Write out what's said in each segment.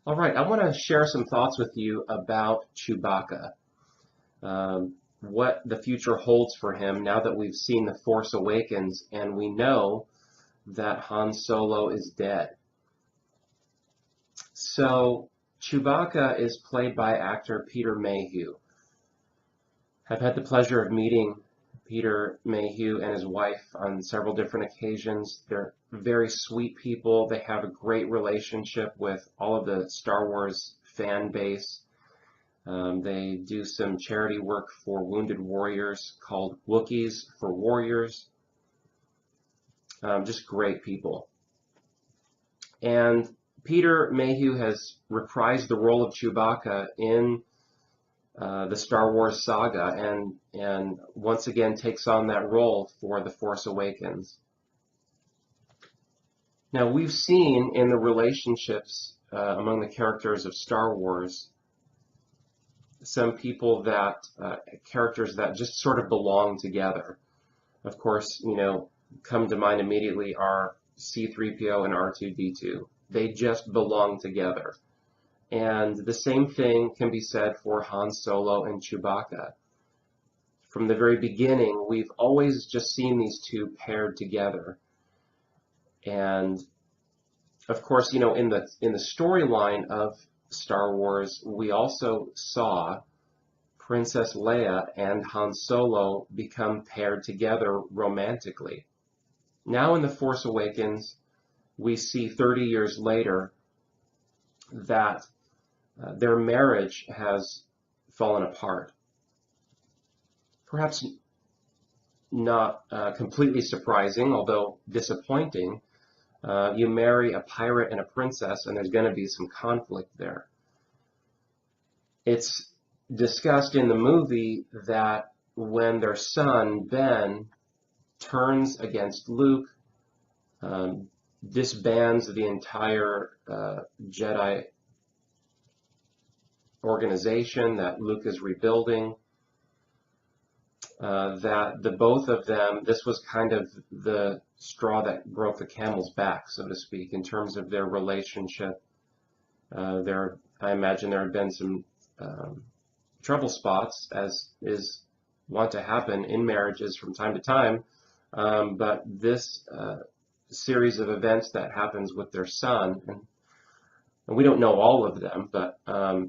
All right, I want to share some thoughts with you about Chewbacca, what the future holds for him now that we've seen The Force Awakens and we know that Han Solo is dead. So, Chewbacca is played by actor Peter Mayhew. I've had the pleasure of meeting Peter Mayhew and his wife on several different occasions. They're very sweet people. They have a great relationship with all of the Star Wars fan base. They do some charity work for wounded warriors called Wookiees for Warriors. Just great people. And Peter Mayhew has reprised the role of Chewbacca in the Star Wars saga and once again takes on that role for The Force Awakens. Now, we've seen in the relationships among the characters of Star Wars some people characters that just sort of belong together. Of course, come to mind immediately are C-3PO and R2-D2. They just belong together. And the same thing can be said for Han Solo and Chewbacca. From the very beginning, we've always just seen these two paired together. And of course, in the storyline of Star Wars, we also saw Princess Leia and Han Solo become paired together romantically. Now in The Force Awakens, we see 30 years later that their marriage has fallen apart. Perhaps not completely surprising, although disappointing. You marry a pirate and a princess, and there's going to be some conflict there. It's discussed in the movie that when their son, Ben, turns against Luke, disbands the entire Jedi organization that Luke is rebuilding, that the both of them, this was kind of the straw that broke the camel's back, so to speak, in terms of their relationship. I imagine there had been some trouble spots, as is wont to happen in marriages from time to time, but this series of events that happens with their son, and we don't know all of them, but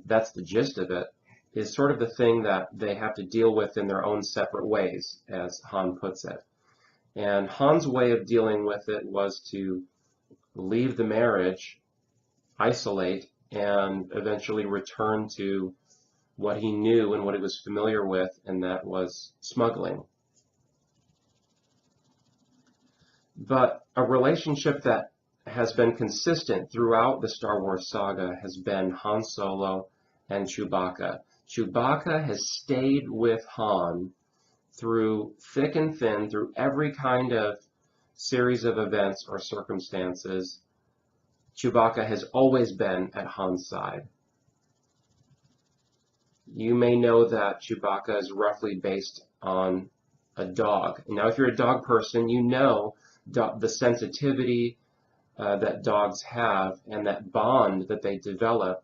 that's the gist of it, is sort of the thing that they have to deal with in their own separate ways, as Han puts it. And Han's way of dealing with it was to leave the marriage, isolate, and eventually return to what he knew and what he was familiar with, and that was smuggling. But a relationship that has been consistent throughout the Star Wars saga has been Han Solo and Chewbacca. Chewbacca has stayed with Han through thick and thin, through every kind of series of events or circumstances. Chewbacca has always been at Han's side. You may know that Chewbacca is roughly based on a dog. Now, if you're a dog person, you know the sensitivity that dogs have and that bond that they develop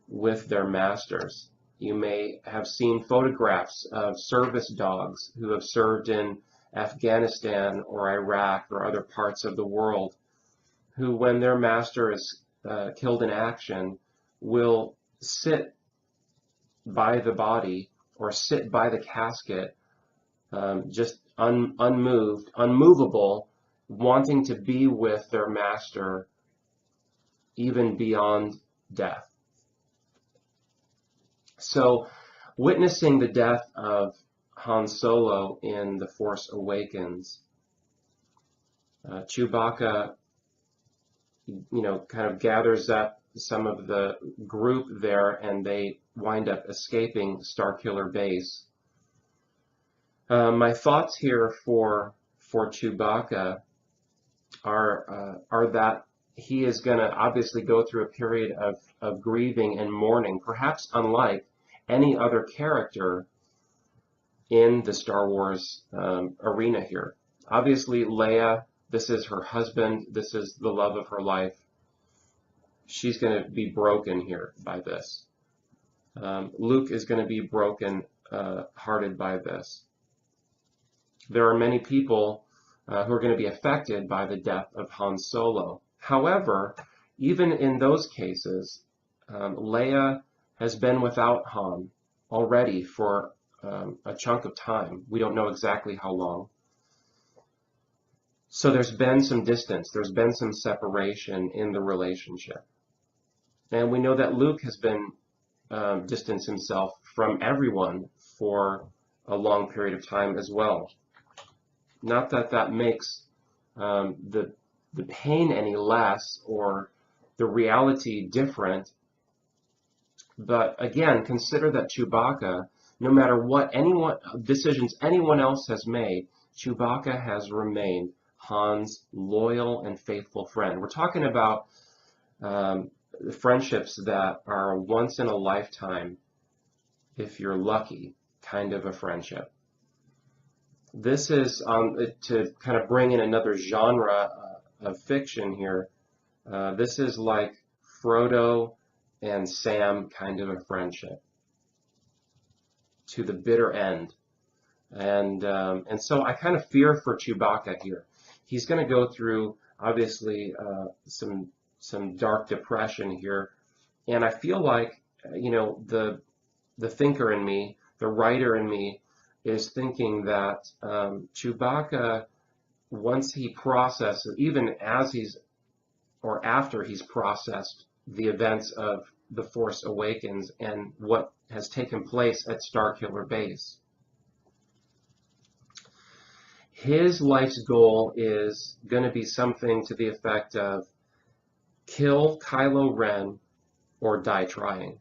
with their masters. You may have seen photographs of service dogs who have served in Afghanistan or Iraq or other parts of the world, who, when their master is killed in action, will sit by the body or sit by the casket, just unmoved, unmovable, wanting to be with their master even beyond death. So, witnessing the death of Han Solo in The Force Awakens, Chewbacca, kind of gathers up some of the group there, and they wind up escaping Starkiller Base. My thoughts here for Chewbacca are that he is going to obviously go through a period of grieving and mourning, perhaps unlike any other character in the Star Wars arena here. Obviously, Leia, this is her husband, this is the love of her life. she's going to be broken here by this. Luke is going to be broken hearted by this. There are many people who are going to be affected by the death of Han Solo. However, even in those cases, Leia has been without Han already for a chunk of time. We don't know exactly how long. So there's been some distance, there's been some separation in the relationship. And we know that Luke has been distanced himself from everyone for a long period of time as well. Not that that makes the pain any less or the reality different, but again, consider that Chewbacca, no matter what decisions anyone else has made, Chewbacca has remained Han's loyal and faithful friend. We're talking about friendships that are once in a lifetime, if you're lucky, kind of a friendship. This is, to kind of bring in another genre of fiction here, this is like Frodo and Sam kind of a friendship to the bitter end. And so I kind of fear for Chewbacca here. He's going to go through, obviously, some dark depression here. And I feel like, the thinker in me, the writer in me, is thinking that Chewbacca, once he processes, even as he's, or after he's processed the events of The Force Awakens and what has taken place at Starkiller Base, his life's goal is going to be something to the effect of kill Kylo Ren or die trying.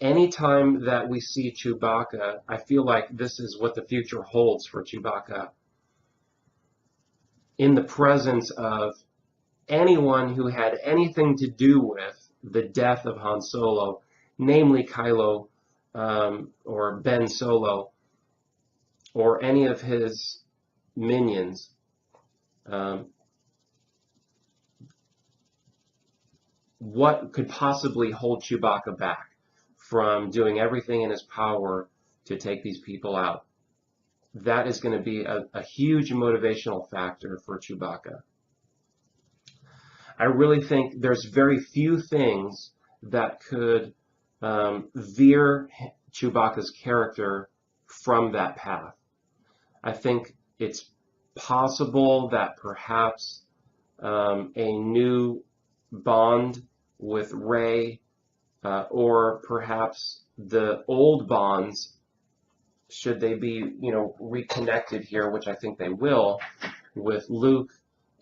Anytime that we see Chewbacca, I feel like this is what the future holds for Chewbacca. In the presence of anyone who had anything to do with the death of Han Solo, namely Kylo or Ben Solo, or any of his minions, what could possibly hold Chewbacca back from doing everything in his power to take these people out? That is going to be a huge motivational factor for Chewbacca. I really think there's very few things that could veer Chewbacca's character from that path. I think it's possible that perhaps a new bond with Rey, or perhaps the old bonds, should they be, reconnected here, which I think they will, with Luke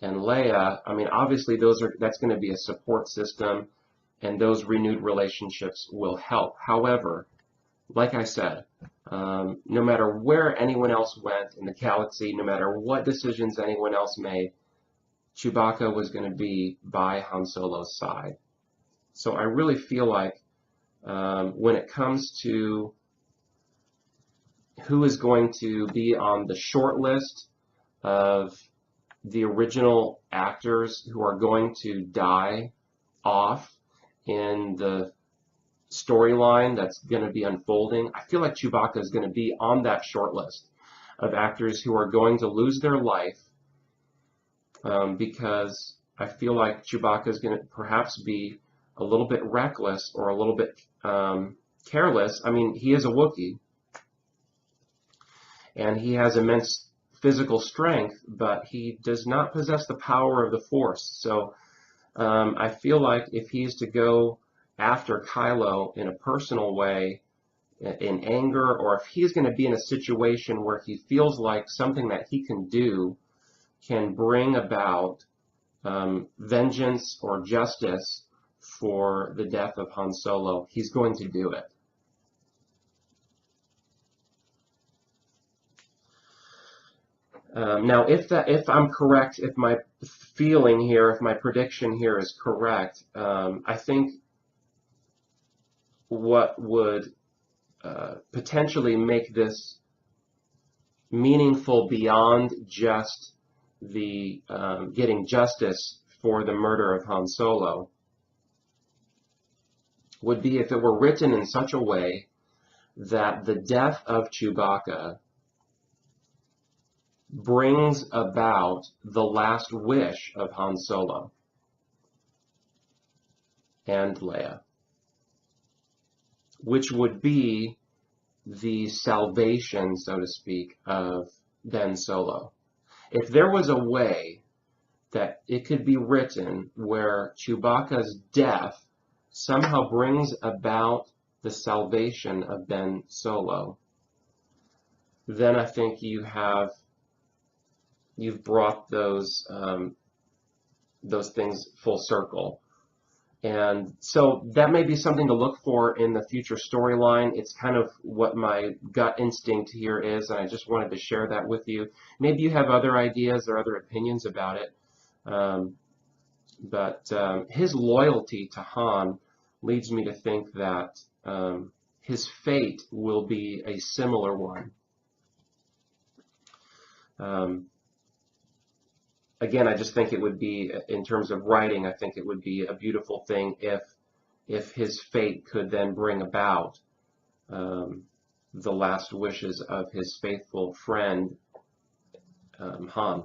and Leia. I mean, obviously that's going to be a support system, and those renewed relationships will help. However, like I said, no matter where anyone else went in the galaxy, no matter what decisions anyone else made, Chewbacca was going to be by Han Solo's side. So I really feel like when it comes to who is going to be on the short list of the original actors who are going to die off in the storyline that's going to be unfolding, I feel like Chewbacca is going to be on that short list of actors who are going to lose their life, because I feel like Chewbacca is going to perhaps be a little bit reckless or a little bit careless. I mean, he is a Wookiee, and he has immense physical strength, but he does not possess the power of the Force. So I feel like if he's to go after Kylo in a personal way, in anger, or if he's going to be in a situation where he feels like something that he can do can bring about vengeance or justice for the death of Han Solo, he's going to do it. Now, if I'm correct, if my feeling here, if my prediction here is correct, I think what would potentially make this meaningful beyond just the getting justice for the murder of Han Solo would be if it were written in such a way that the death of Chewbacca brings about the last wish of Han Solo and Leia, which would be the salvation, so to speak, of Ben Solo. If there was a way that it could be written where Chewbacca's death somehow brings about the salvation of Ben Solo, then I think you've brought those things full circle. And so that may be something to look for in the future storyline. It's kind of what my gut instinct here is, and I just wanted to share that with you. Maybe you have other ideas or other opinions about it. But his loyalty to Han leads me to think that his fate will be a similar one. Again, I just think it would be, in terms of writing, I think it would be a beautiful thing if his fate could then bring about the last wishes of his faithful friend Han.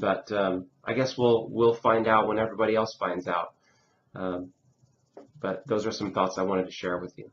But I guess we'll find out when everybody else finds out. But those are some thoughts I wanted to share with you.